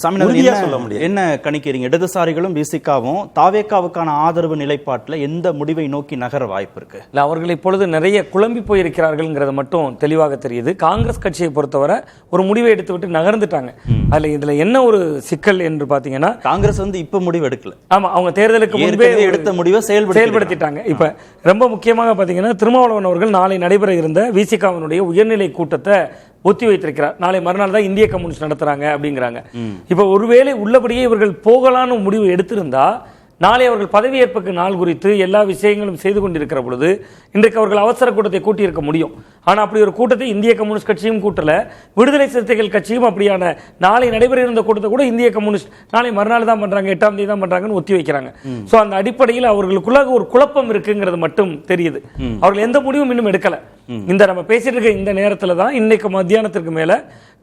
சாமிநாதன் சொல்ல முடியும். என்ன கணிக்கிறீங்க? இடதுசாரிகளும் விசிகாவும் தாவேகாவுக்கான ஆதரவு நிலைப்பாட்டில் எந்த முடிவை நோக்கி நகர வாய்ப்பு இருக்கு? இல்லை, அவர்கள் இப்பொழுது நிறைய குழம்பி போயிருக்கிறார்கள்ங்கிறது மட்டும் தெளிவாக தெரியுது. காங்கிரஸ் கட்சியை பொறுத்தவரை ஒரு முடிவை எடுத்துவிட்டு நகர்ந்துட்டாங்க. அதுல இதுல என்ன ஒரு சிக்கல் என்று பாத்தீங்கன்னா, காங்கிரஸ் இப்ப முடிவு எடுக்கல. ஆமா, அவங்க தேர்தலுக்கு முன்பே எடுத்த முடிவை செயல்படுத்திட்டாங்க. இப்ப ரொம்ப முக்கியமாக பாத்தீங்கன்னா, திருமாவளவன் அவர்கள் நாளை நடைபெற இருந்த விசிகாவினுடைய உயர்நிலை கூட்டத்தை ஒத்தி வைத்திருக்கிறார். நாளை மறுநாள் தான் இந்திய கம்யூனிஸ்ட் நடத்துறாங்க அப்படிங்கிறாங்க. இப்ப ஒருவேளை உள்ளபடியே இவர்கள் போகலான்னு முடிவு எடுத்திருந்தா, நாளை அவர்கள் பதவியேற்புக்கு நாள் குறித்து எல்லா விஷயங்களும் செய்து கொண்டிருக்கிற பொழுது இன்றைக்கு அவர்கள் அவசர கூட்டத்தை கூட்டியிருக்க முடியும். ஆனால் அப்படி ஒரு கூட்டத்தை இந்திய கம்யூனிஸ்ட் கட்சியும் கூட்டல, விடுதலை சிறுத்தைகள் கட்சியும் அப்படியான நாளை நடைபெற இருந்த கூட்டத்தை கூட இந்திய கம்யூனிஸ்ட் நாளை மறுநாள் தான் பண்றாங்க, 8ஆம் தேதி தான் பண்றாங்கன்னு ஒத்தி வைக்கிறாங்க. சோ அந்த அடிப்படையில் அவர்களுக்குள்ளாக ஒரு குழப்பம் இருக்குங்கிறது மட்டும் தெரியுது. அவர்கள் எந்த முடிவும் இன்னும் எடுக்கல. இந்த நம்ம பேசிட்டு இருக்க இந்த நேரத்தில் தான் இன்னைக்கு மத்தியானத்திற்கு மேல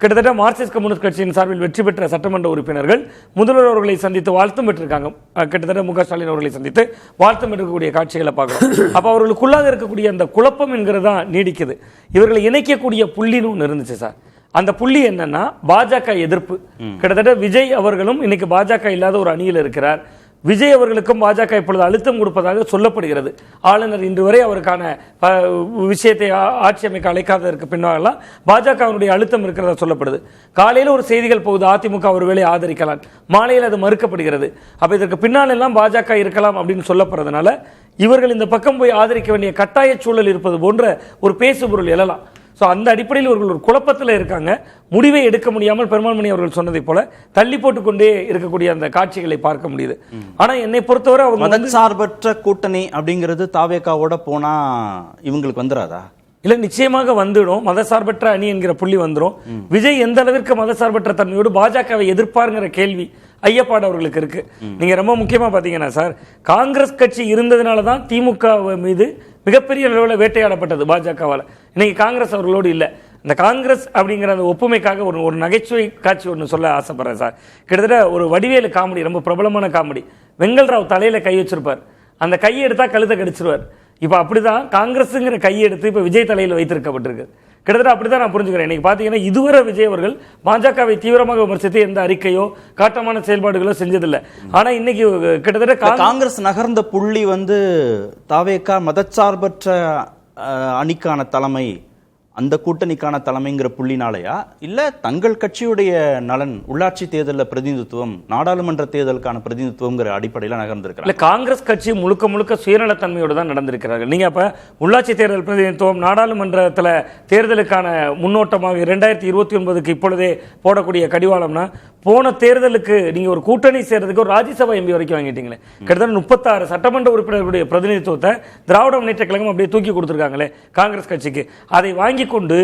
கிட்டத்தட்ட மார்க்சிஸ்ட் கம்யூனிஸ்ட் கட்சியின் சார்பில் வெற்றி பெற்ற சட்டமன்ற உறுப்பினர்கள் முதல்வர் அவர்களை சந்தித்து வாழ்த்தும் பெற்றிருக்காங்க. கிட்டத்தட்ட மு க ஸ்டாலின் அவர்களை சந்தித்து வாழ்த்தும் பெற்றக்கூடிய காட்சிகளை பார்க்கலாம். அப்ப அவர்களுக்குள்ளாக இருக்கக்கூடிய அந்த குழப்பம் என்கிறது தான் நீடிக்குது. இவர்களை இணைக்கக்கூடிய புள்ளின்னு ஒன்று இருந்துச்சு சார். அந்த புள்ளி என்னன்னா, பாஜக எதிர்ப்பு. கிட்டத்தட்ட விஜய் அவர்களும் இன்னைக்கு பாஜக இல்லாத ஒரு அணியில் இருக்கிறார். விஜய் அவர்களுக்கும் பாஜக இப்பொழுது அழுத்தம் கொடுப்பதாக சொல்லப்படுகிறது. ஆளுநர் இன்று வரை அவருக்கான விஷயத்தை ஆட்சி அமைக்க அழைக்காததற்கு பின்னாலாம் பாஜகவினுடைய அழுத்தம் இருக்கிறதா சொல்லப்படுது. காலையில் ஒரு செய்திகள் போகுது, அதிமுக ஒருவேளை ஆதரிக்கலாம், மாலையில் அது மறுக்கப்படுகிறது. அப்ப இதற்கு பின்னால் எல்லாம் பாஜக இருக்கலாம் அப்படின்னு சொல்லப்படுறதுனால இவர்கள் இந்த பக்கம் போய் ஆதரிக்க வேண்டிய கட்டாய சூழல் இருப்பது போன்ற ஒரு பேசுபொருள் எழலாம். அந்த அடிப்படையில் இவர்கள் ஒரு குழப்பத்தில் இருக்காங்க. முடிவை எடுக்க முடியாமல் பெருமாள்மணி அவர்கள் சொன்னதை போல தள்ளி போட்டுக்கொண்டே இருக்கக்கூடிய அந்த காட்சிகளை பார்க்க முடியுது. ஆனா என்னை பொறுத்தவரை அவங்க மதச்சார்பற்ற கூட்டணி அப்படிங்கிறது தாவேகாவோட போனா இவங்களுக்கு வந்துராதா? இல்ல, நிச்சயமாக வந்துடும். மதசார்பற்ற அணி என்கிற புள்ளி வந்துடும். விஜய் எந்த அளவிற்கு மதசார்பற்ற தன்மையோடு பாஜகவை எதிர்ப்பாருங்கிற கேள்வி ஐயப்பாடு அவர்களுக்கு இருக்கு. நீங்க ரொம்ப முக்கியமா பாத்தீங்கன்னா சார், காங்கிரஸ் கட்சி இருந்ததுனாலதான் திமுக மீது மிகப்பெரிய அளவில் வேட்டையாடப்பட்டது பாஜகவால். இன்னைக்கு காங்கிரஸ் அவர்களோடு இல்லை. இந்த காங்கிரஸ் அப்படிங்கிற அந்த ஒப்புமைக்காக ஒரு நகைச்சுவை காட்சி ஒன்று சொல்ல ஆசைப்படுறேன் சார். கிட்டத்தட்ட ஒரு வடிவேலு காமெடி, ரொம்ப பிரபலமான காமெடி. வெங்கல்ராவ் தலையில கை வச்சிருப்பார், அந்த கையை எடுத்தா கழுத்தை கடிச்சிருவார். இப்ப அப்படிதான் காங்கிரஸ்ங்கிற கையை எடுத்து இப்ப விஜய் தலையில் வைத்திருக்கப்பட்டிருக்கு. கிட்டத்தட்ட அப்படிதான் நான் புரிஞ்சுக்கிறேன். இன்னைக்கு பாத்தீங்கன்னா, இதுவரை விஜய் அவர்கள் பாஜகவை தீவிரமாக விமர்சித்து எந்த அறிக்கையோ காட்டமான செயல்பாடுகளோ செஞ்சதில்லை. ஆனா இன்னைக்கு கிட்டத்தட்ட காங்கிரஸ் நகர்ந்த புள்ளி தாவேகா மதச்சார்பற்ற அணிக்கான தலைமை, அந்த கூட்டணிக்கான தலைமைங்கிற புள்ளினாலையா, இல்ல தங்கள் கட்சியுடைய நலன், உள்ளாட்சி தேர்தலில் பிரதிநிதித்துவம், நாடாளுமன்ற தேர்தலுக்கான பிரதிநிதித்துவங்கிற அடிப்படையில் நகர்ந்திருக்கிறாங்க? காங்கிரஸ் கட்சி முழுக்க முழுக்க சுயநலத்தன்மையோடு தான் நடந்திருக்கிறார்கள். நீங்க அப்ப உள்ளாட்சி தேர்தல் பிரதிநிதித்துவம், நாடாளுமன்றத்தில் தேர்தலுக்கான முன்னோட்டமாக 2029க்கு இப்பொழுதே போடக்கூடிய கடிவாளம்னா, போன தேர்தலுக்கு நீங்க ஒரு கூட்டணி சேர்றதுக்கு ஒரு ராஜ்யசபா எம்பி வரைக்கும் வாங்கிட்டீங்களே. கிட்டத்தட்ட 36 சட்டமன்ற உறுப்பினர்களுடைய பிரதிநிதித்துவத்தை திராவிட முன்னேற்ற கழகம் அப்படியே தூக்கி கொடுத்திருக்காங்களே காங்கிரஸ் கட்சிக்கு. அதை வாங்கி கொண்டு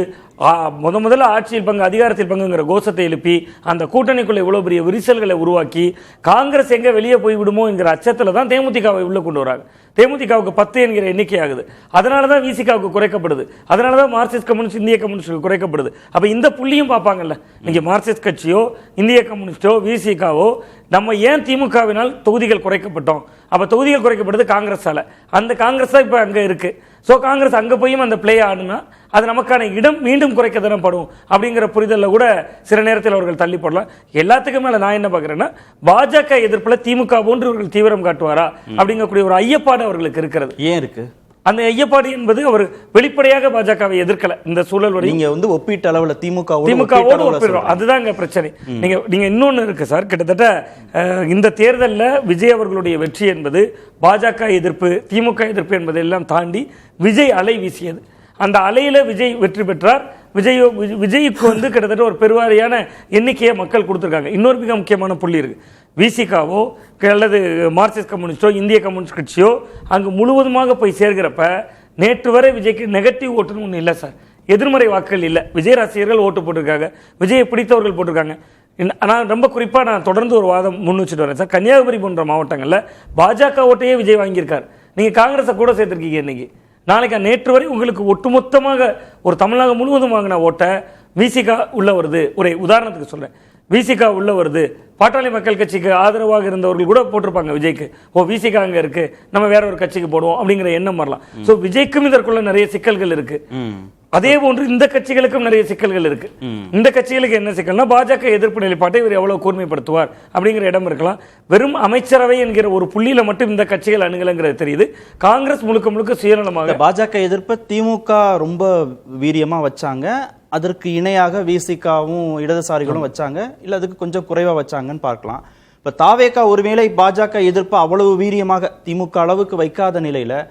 முதல்ல ஆட்சியில் பங்கு, அதிகாரத்தில் பங்குங்கிற கோஷத்தை எழுப்பி அந்த கூட்டணிக்குள்ள இவ்வளவு பெரிய விரிசல்களை உருவாக்கி காங்கிரஸ் எங்க வெளியே போய்விடுமோ என்கிற அச்சத்துல தான் தேமுதிகவை உள்ள கொண்டு வராங்க. தேமுதிகவுக்கு 10 என்கிற எண்ணிக்கை ஆகுது. அதனாலதான் விசிகாவுக்கு குறைக்கப்படுது. அதனாலதான் மார்க்சிஸ்ட் கம்யூனிஸ்ட் இந்திய கம்யூனிஸ்ட் குறைக்கப்படுது. அப்ப இந்த புள்ளியும் பார்ப்பாங்கல்ல, நீங்க மார்க்சிஸ்ட் கட்சியோ இந்திய கம்யூனிஸ்டோ விசிகாவோ நம்ம ஏன் திமுகவினால் தொகுதிகள் குறைக்கப்பட்டோம், அப்ப தொகுதிகள் குறைக்கப்படுது காங்கிரஸால. அந்த காங்கிரஸ் தான் இப்ப அங்க இருக்கு. சோ காங்கிரஸ் அங்க போய் அந்த பிளே ஆடுனா அது நமக்கான இடம் மீண்டும் குறைக்க தானப்படும் அப்படிங்கிற புரிதல்ல கூட சில நேரத்தில் அவர்கள் தள்ளி போடலாம். எல்லாத்துக்கும் மேல நான் என்ன பாக்குறேன்னா, பாஜக எதிர்ப்புல திமுக போன்று இவர்கள் தீவிரம் காட்டுவாரா அப்படிங்கக்கூடிய ஒரு ஐயப்பாடு அவர்களுக்கு இருக்கிறது. ஏன் இருக்கு அந்த ஐயப்பாடு என்பது? அவர் வெளிப்படையாக பாஜகவை எதிர்க்கல. இந்த சூழல் நீங்க ஒப்பீட்டு அளவுல திமுகவோடு ஒப்பிடுறோம், அதுதான் பிரச்சனை. நீங்க இன்னொன்னு இருக்கு சார். கிட்டத்தட்ட இந்த தேர்தலில் விஜய் அவர்களுடைய வெற்றி என்பது பாஜக எதிர்ப்பு, திமுக எதிர்ப்பு என்பதை எல்லாம் தாண்டி விஜய் அலை வீசியது. அந்த அலையில விஜய் வெற்றி பெற்றார். விஜய்க்கு கிட்டத்தட்ட ஒரு பெருவாரியான எண்ணிக்கையை மக்கள் கொடுத்திருக்காங்க. இன்னொரு மிக முக்கியமான புள்ளி இருக்கு. விசிகாவோ அல்லது மார்க்சிஸ்ட் கம்யூனிஸ்டோ இந்திய கம்யூனிஸ்ட் கட்சியோ அங்கு முழுவதுமாக போய் சேர்கிறப்ப நேற்று வரை விஜய்க்கு நெகட்டிவ் ஓட்டுன்னு ஒன்று இல்லை சார். எதிர்மறை வாக்குகள் இல்லை. விஜய் ரசிகர்கள் ஓட்டு போட்டிருக்காங்க, விஜயை பிடித்தவர்கள் போட்டிருக்காங்க. நான் ரொம்ப குறிப்பா நான் தொடர்ந்து ஒரு வாதம் முன் வச்சுட்டு வரேன் சார். கன்னியாகுமரி போன்ற மாவட்டங்களில் பாஜக ஓட்டையே விஜய் வாங்கியிருக்காரு. நீங்க காங்கிரஸை கூட சேர்த்திருக்கீங்க. இன்னைக்கு நாளைக்கு நேற்று வரை உங்களுக்கு ஒட்டுமொத்தமாக ஒரு தமிழ்நாடு முழுவதும் வாங்கின ஓட்டை விசிகா உள்ள வருது. ஒரு உதாரணத்துக்கு சொல்றேன், விசிகா உள்ள வருது, பாட்டாளி மக்கள் கட்சிக்கு ஆதரவாக இருந்தவர்கள் கூட போட்டிருப்பாங்க விஜய்க்கு, ஓ விசிகா அங்க இருக்கு, நம்ம வேற ஒரு கட்சிக்கு போடுவோம் அப்படிங்கிற எண்ணம் வரலாம். சோ விஜய்க்கும் இதற்குள்ள நிறைய சிக்கல்கள் இருக்கு. அதே போன்று இந்த கட்சிகளுக்கும் நிறைய சிக்கல்கள் இருக்கு. இந்த கட்சிகளுக்கு என்ன சிக்கல்னா, பாஜக எதிர்ப்பு நிலைப்பாட்டை இவர் எவ்வளவு கூர்மைப்படுத்துவார் அப்படிங்கிற இடம் இருக்கலாம். வெறும் அமைச்சரவை என்கிற ஒரு புள்ளியில மட்டும் இந்த கட்சிகள் அணுகலங்கிறது தெரியுது. காங்கிரஸ் முழுக்க முழுக்க சுயநலமாக பாஜக எதிர்ப்பை திமுக ரொம்ப வீரியமா வச்சாங்க, அதற்கு இணையாக விசிகாவும் இடதுசாரிகளும் வச்சாங்க, இல்ல அதுக்கு கொஞ்சம் குறைவா வச்சாங்கன்னு பார்க்கலாம். இப்ப தாவேகா ஒருவேளை பாஜக எதிர்ப்பு அவ்வளவு வீரியமாக திமுக அளவுக்கு வைக்காத நிலையில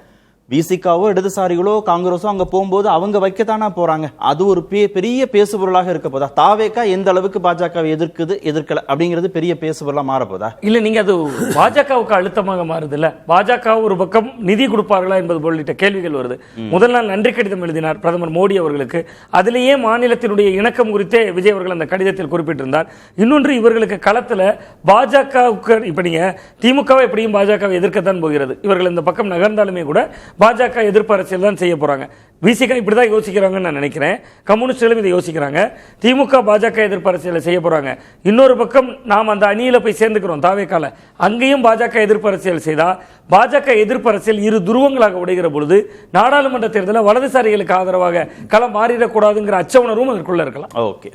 விசிகாவோ இடதுசாரிகளோ காங்கிரஸோ அங்க போகும்போது அவங்க வைக்கத்தானா போறாங்க. அது ஒரு பெரிய பேசுபொருளாக இருக்க போதா? தாவேகா எந்த அளவுக்கு பாஜகவை எதிர்க்கல அப்படிங்கிறது பெரிய பேசுபொருளா மாறப்போதா? இல்ல, நீங்க அது பாஜகவுக்கு அழுத்தமாக மாறுது இல்ல. பாஜக ஒரு பக்கம் நிதி கொடுப்பார்களா என்பது உள்ளிட்ட கேள்விகள் வருது. முதல் நாள் நன்றி கடிதம் எழுதினார் பிரதமர் மோடி அவர்களுக்கு. அதிலேயே மாநிலத்தினுடைய இணக்கம் குறித்தே விஜய் அவர்கள் அந்த கடிதத்தில் குறிப்பிட்டிருந்தார். இன்னொன்று, இவர்களுக்கு களத்துல பாஜகவுக்கு இப்ப நீங்க திமுக எப்படியும் பாஜகவை எதிர்க்கத்தான் போகிறது. இவர்கள் இந்த பக்கம் நகர்ந்தாலுமே கூட பாஜக எதிர்ப்பு அரசியல் தான் செய்ய போறாங்க. விசிகா இப்படிதான் யோசிக்கிறாங்கன்னு நான் நினைக்கிறேன். கம்யூனிஸ்டுகளும் இதை யோசிக்கிறாங்க. திமுக பாஜக எதிர்ப்பு அரசியலை செய்ய போறாங்க. இன்னொரு பக்கம் நாம் அந்த அணியில போய் சேர்ந்துக்கிறோம் தாவேகால, அங்கேயும் பாஜக எதிர்ப்பு அரசியல் செய்தா பாஜக எதிர்ப்பு அரசியல் இரு துருவங்களாக உடைகிற பொழுது நாடாளுமன்ற தேர்தலில் வலதுசாரிகளுக்கு ஆதரவாக களம் மாறிடக்கூடாதுங்கிற அச்ச உணர்வும் அதற்குள்ள இருக்கலாம். ஓகே.